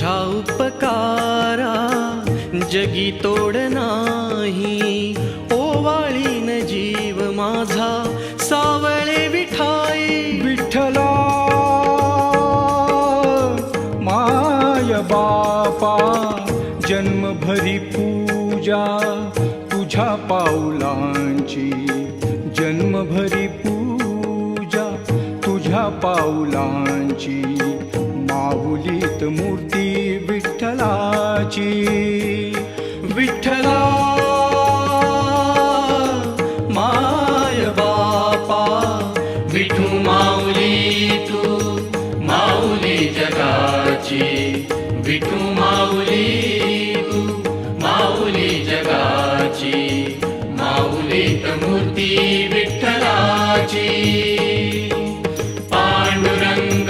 तुझा उपकारा जगी तोड नाही, ओवाळीन जीव माझा सावळे विठाई. विठ्ठला माय बापा जन्मभरी पूजा तुझ्या पाऊलांची, जन्मभरी पूजा तुझ्या पाऊलांची. माऊलीत मूर्ती विठ्ठलाची. विठ्ठला माय बापा विठू माऊली तू माऊली जगाची. विठू माऊली तू माऊली जगाची. माऊलीत मूर्ती विठ्ठलाची. पांडुरंग